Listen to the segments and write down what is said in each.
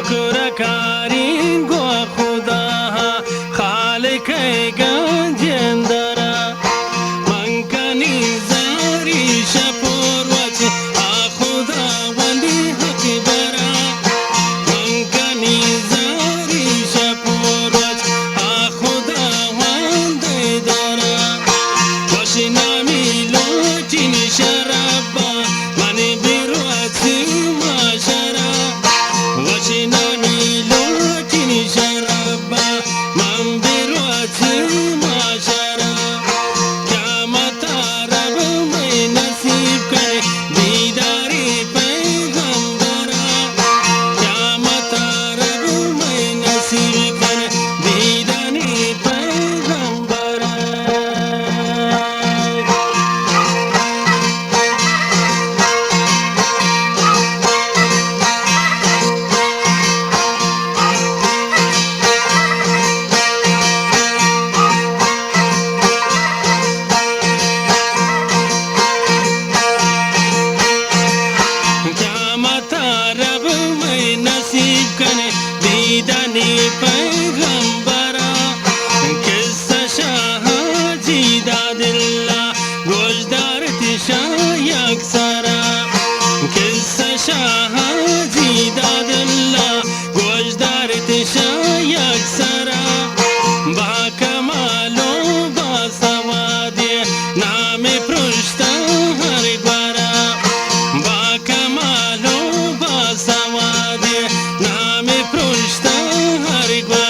شکر کاری گو خدا خالق گنجندرا من کنی زاری شپور وچ خدا وندی حق برا من کنی زاری شپور وچ خدا وندی درا وشنا میلو چین شرابا من بیروتی ماشرا وشنا میلو چین شرابا من بیروتی ماشرا قیامت رب میں نصیب کرے دیداری پیغمبرا قیامت رب میں نصیب کرے دیداری پیغمبرا قیامت رب میں نصیب کرے دیدنی پیغمبرا قصہ شاہ جیداد اللہ گوشدار تشاہ یکسرا قصہ شاہ جیداد اللہ گوشدار تشاہ یکسرا با کمالو با سوادی نام پرشتا ہر گورا با کمالو با سوادی نام پرشتا هر گوارا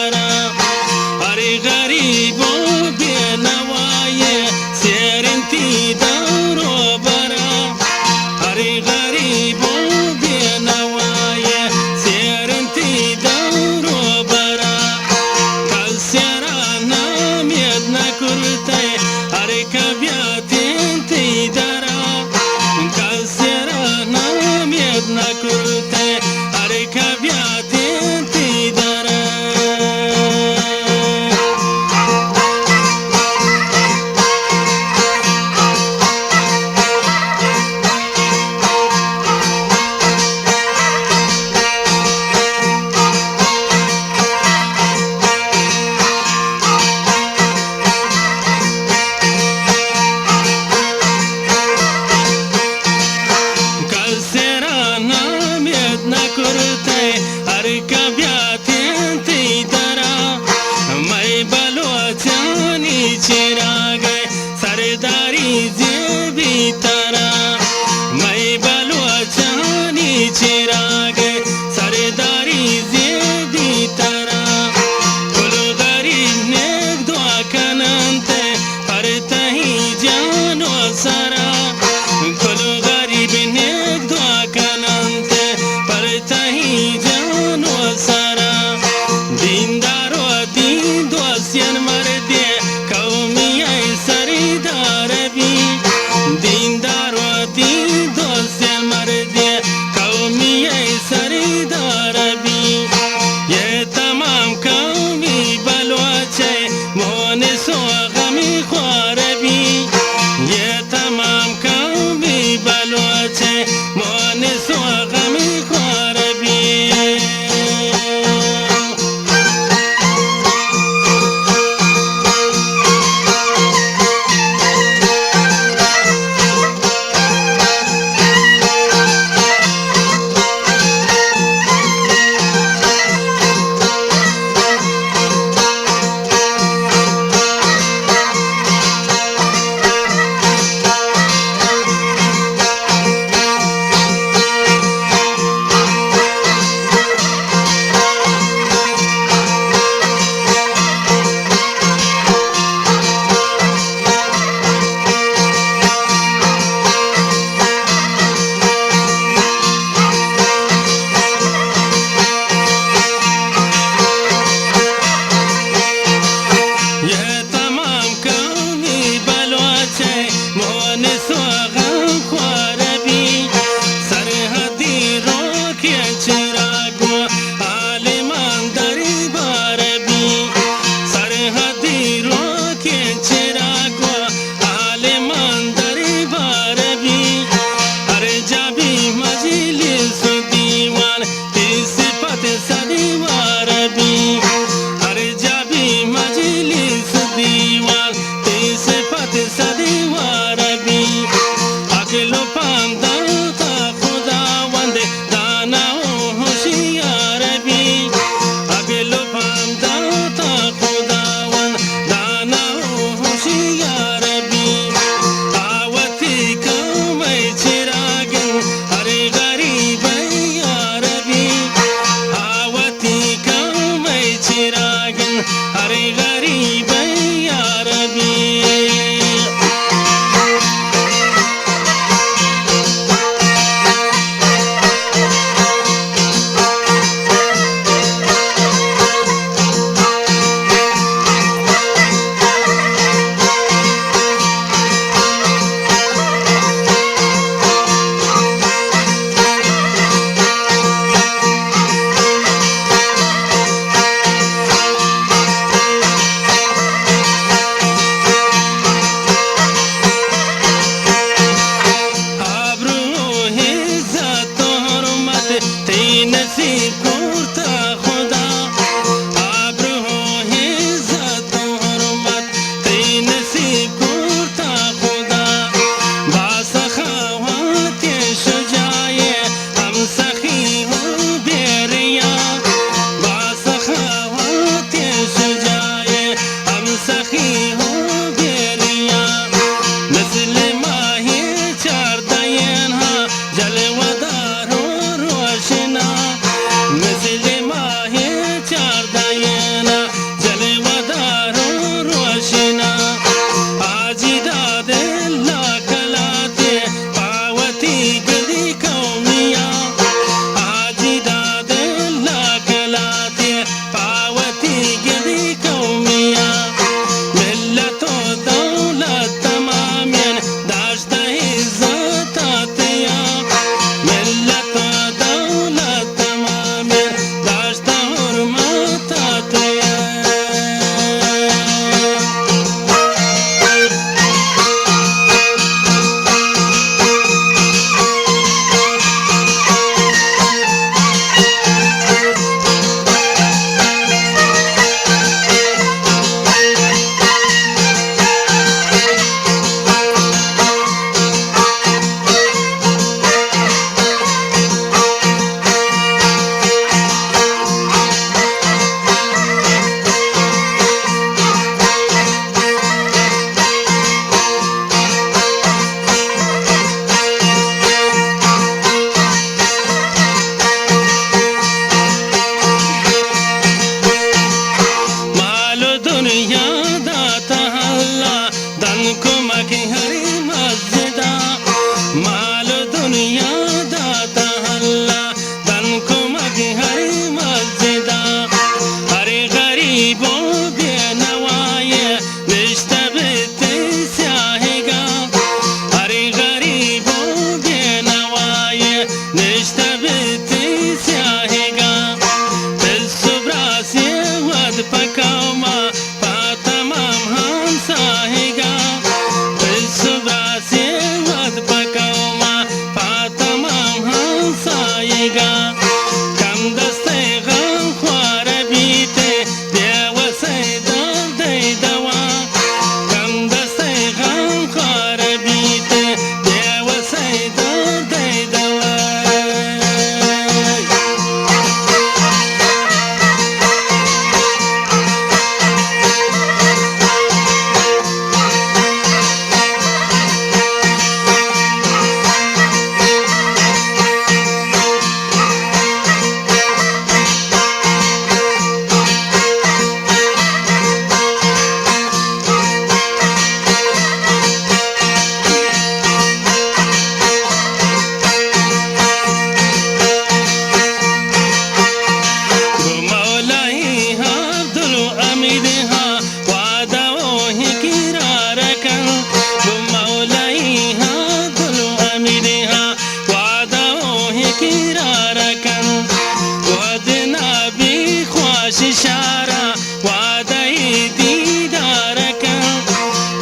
شارع وعده دیدارک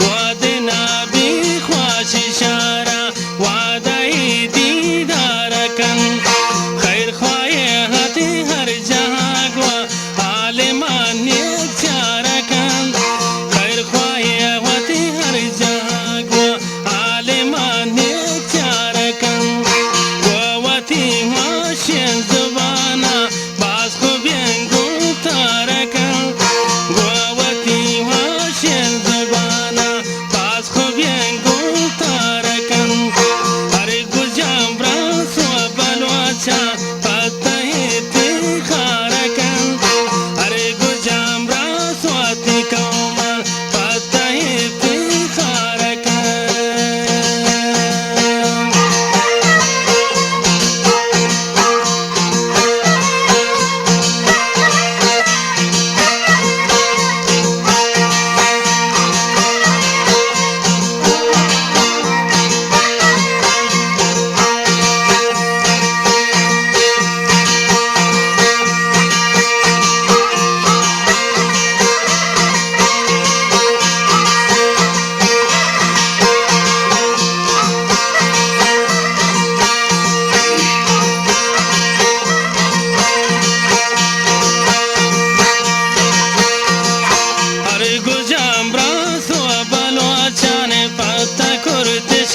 وعد نبی خوش شارع وعده دیدارک خیر خواهی هتی هر جهان و عالمان نیک چارک خیر خواهی هتی هر جهان و عالمان نیک چارک وتی هاشین زبانا باز خوبین گفتارکن گوتی هاشین زبانا باز خوبین گفتارکن هر گوجم براس و بلوچا پتهیتی خارکن هر گوجم براس و تکومن پتهیتی خارکن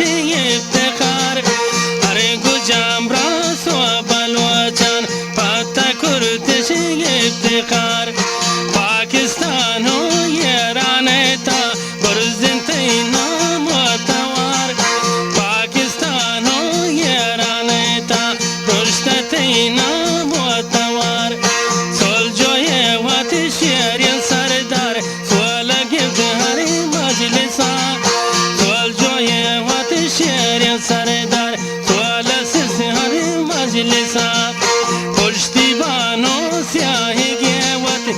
افتخار اره گوجم راست و بلوچان پتا کرتش افتخار پاکستان و ایران تا برزن تی نام و توار پاکستان و ایران تا برشت تی نام و توار سول جوی وات شیرین سردار سول گفت هری مجلسا شیرین سردار سوال سس هر مجلسا پشتی بانو سیاهی گوت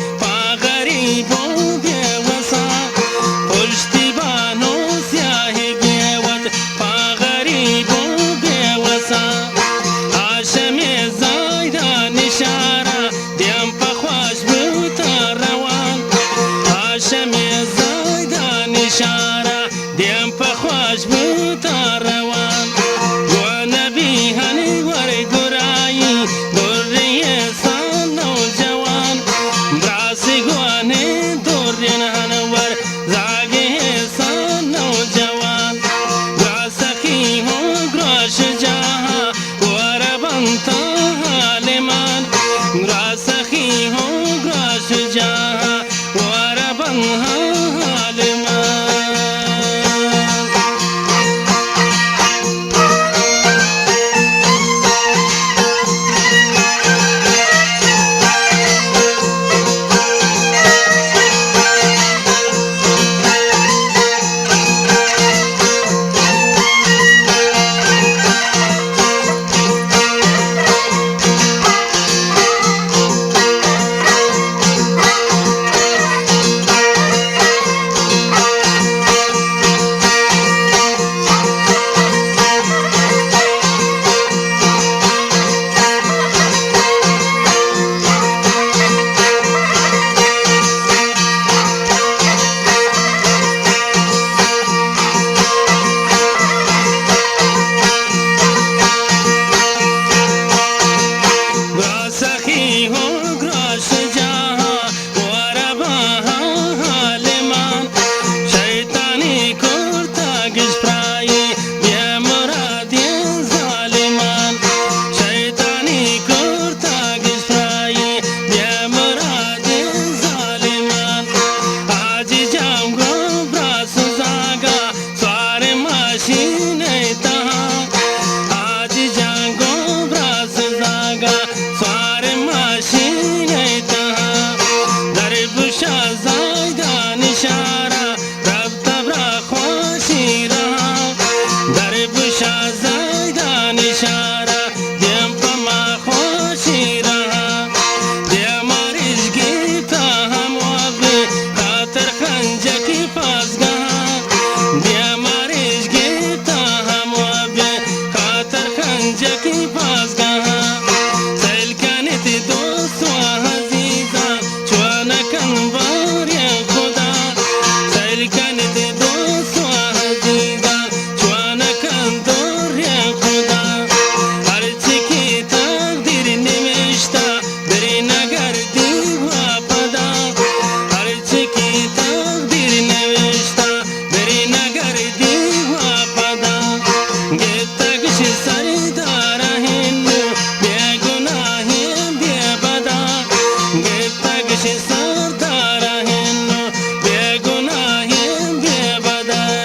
کشی سردار هنو به گناهیم به بدل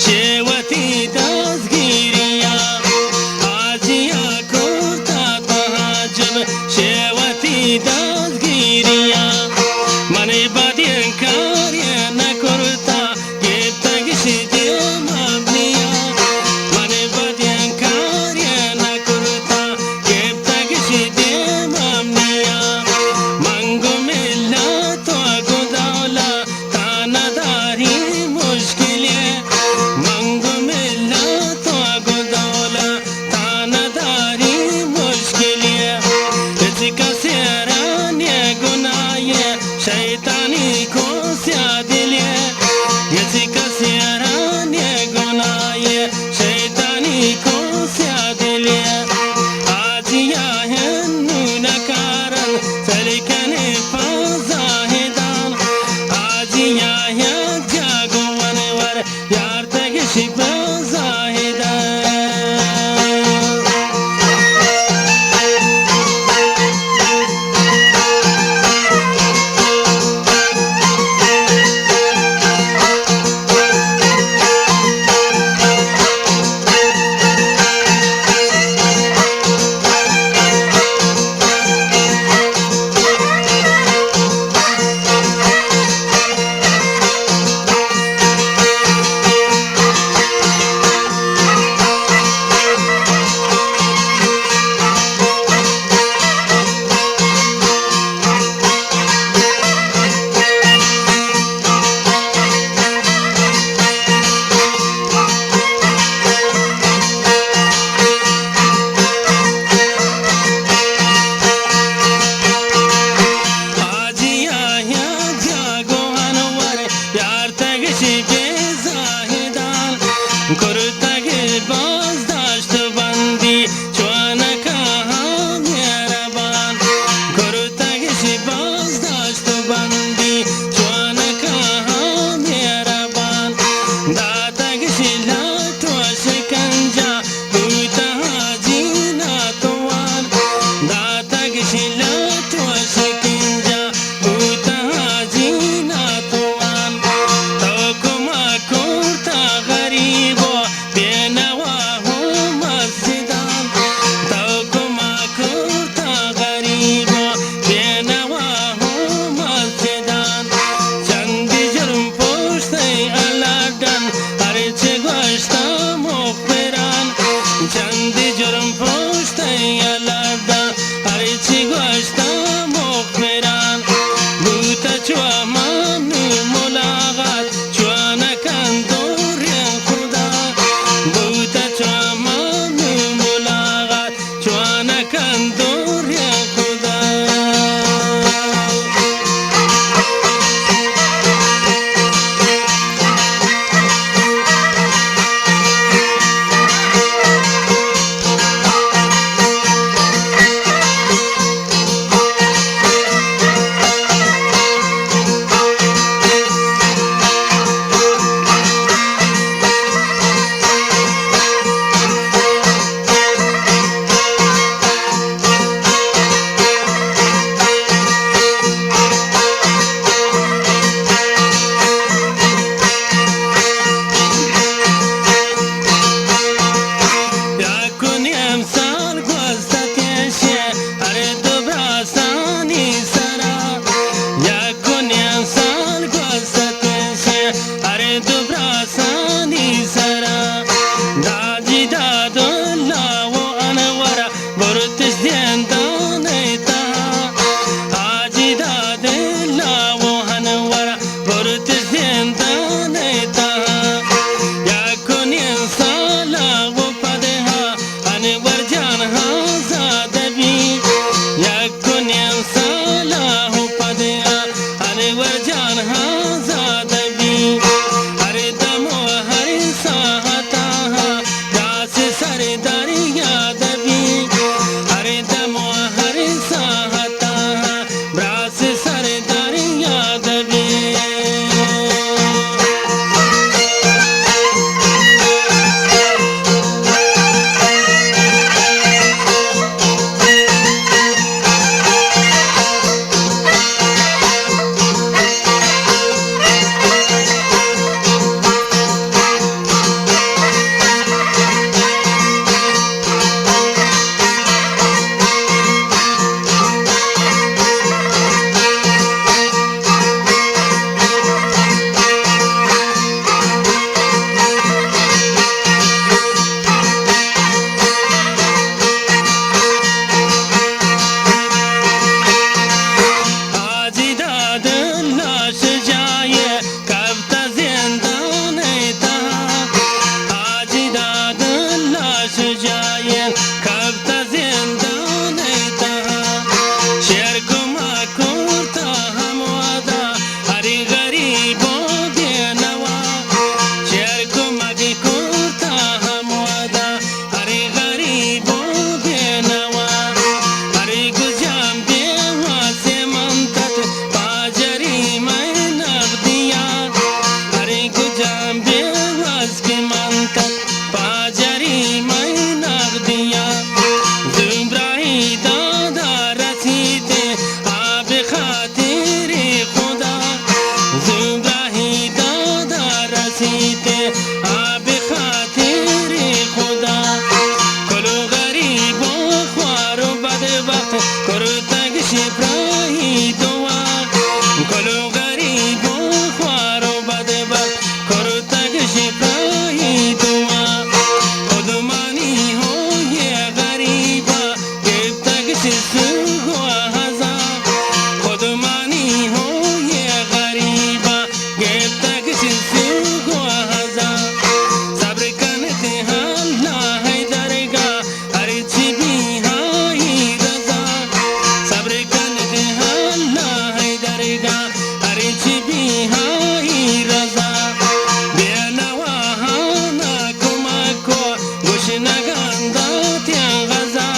شێوەتی دەستگیریە ئازیا کورتا تەهاجب شێوەتی دەستگیریە منی بەدێن کاریە نەکورتا گێتە گشتی دێمەم نییە منی بەدێن کاریە نەکورتا گێتە گشتی دێمەم نییە مەنگو میللەت وەکو دەوڵەت تا نەداری مشکلێ منگو ملت وگو دولت تا نداری مشکلیه هیچ کسی رانی گناهیه شیطانی کوسیا دلیه هیچ کسی رانی گناهیه شیطانی کوسیا دلیه آجیا هنو نکارن سلیکنی فازاهدان آجیا یک جاگوان ور یار تگشی بزاهدان کرتگی بازداشت بندی چوانکا هم یربان کرتگی بازداشت بندی چوانکا هم یربان داتگی لات و شکنجا بوتا حاجی ناتوان داتگی لات و شکنجا بوتا حاجی ناتوان تو کما کرتا غریب چندی جرم پشتی علادن هرچی گوشتم مخبران بوتا چوا منو ملاقات چوا نکن دورین خدا بوتا چوا منو ملاقات چوا نکن دورین خدا زندان تا थे आप खातिर खुदा कलो गरीब ख्वारो बदबख्त करो तक शिप्राही दुआ कलो गरीब ख्वारो बदबख्त करो तक शिप्राही दुआ खुदमानी हो ये गरीबा गिब तक शिसुआ हजा खुदमानी हो ये गरीबा गिब तक शिसुआ हजा सब्र करते अल्लाह है दरगा हर छिपी हाई रजा सब्र करते अल्लाह है दरगा हर छिपी हाई रजा बेनवा हाना कुमाको गुशना गंदा त्या गजा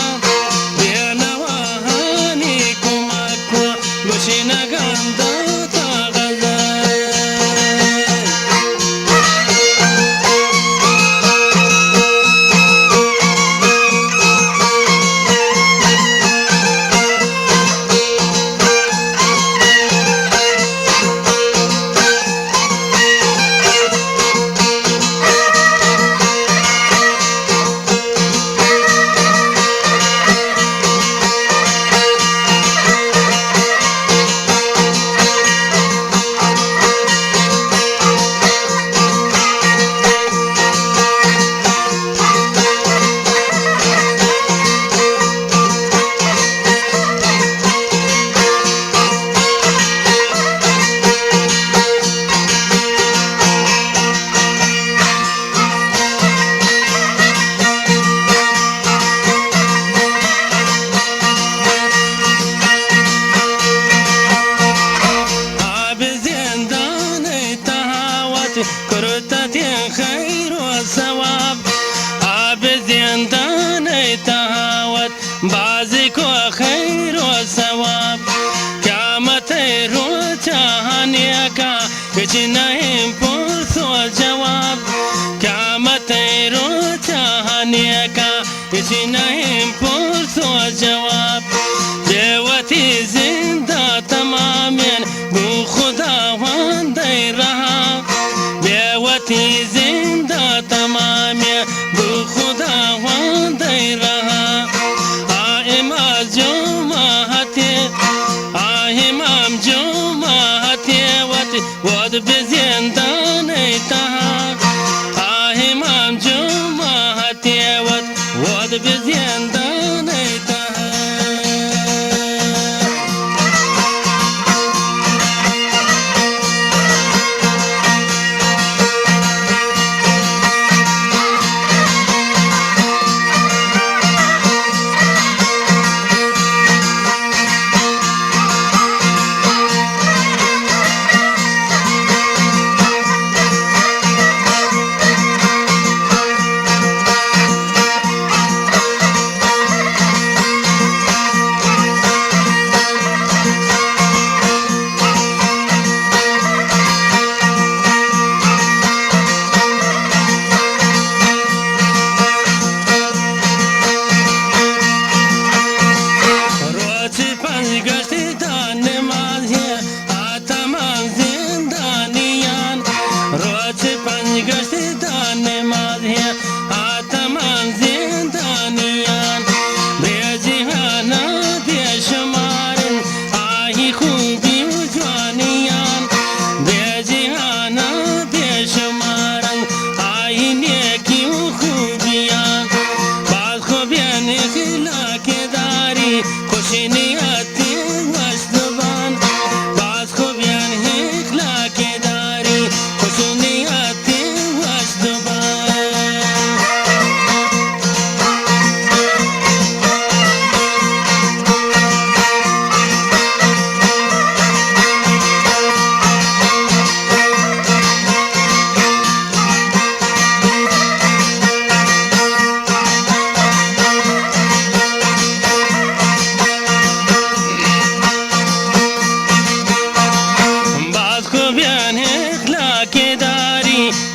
बेनवा हानी कुमाको गुशना गंदा त्या गजा आप जिंदान तहावत करता थे खैर व सवाब आप जिंदान तहावत बाजी को खैर व सवाब क्या मत रो चाहने का कुछ नहीं पूछो जवाब क्या मत रो चाहने का कुछ नहीं पूछो जवाब देवती जिंदा तमामन गो खुदा वंदे रहा देवती जिंदा तमाम गो खुदा वंदे रहा इमाम जो महते वद बेजिंदान तहा इमाम जो महते वद बेजिंदान तहा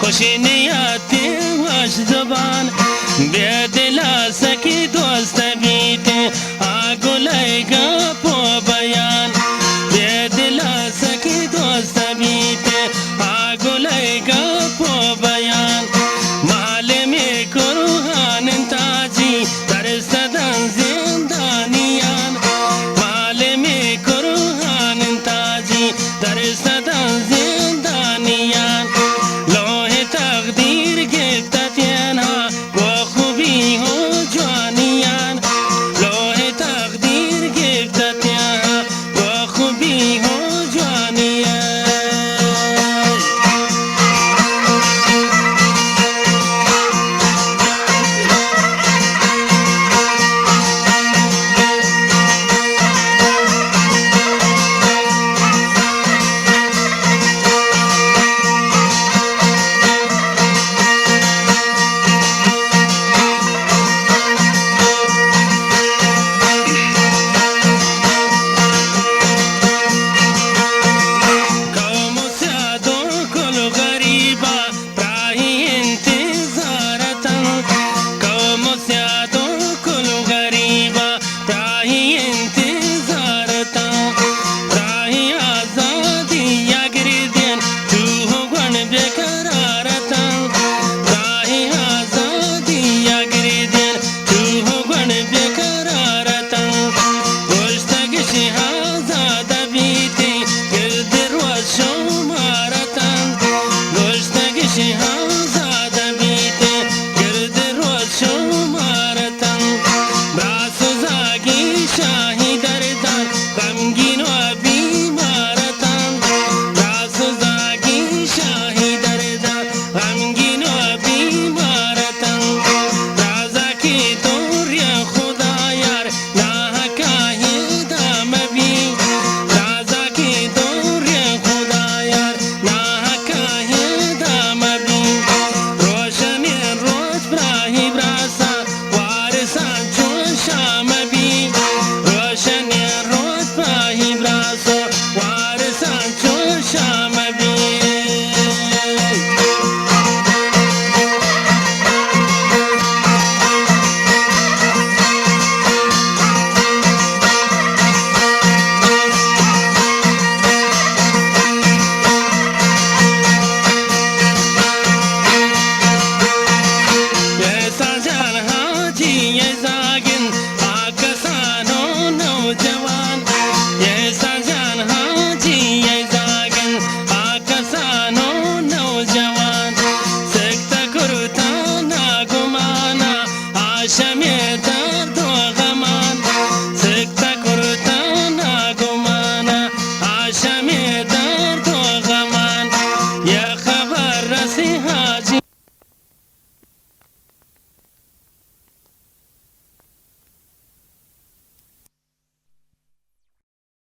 खुशी नहीं आती वश जुबान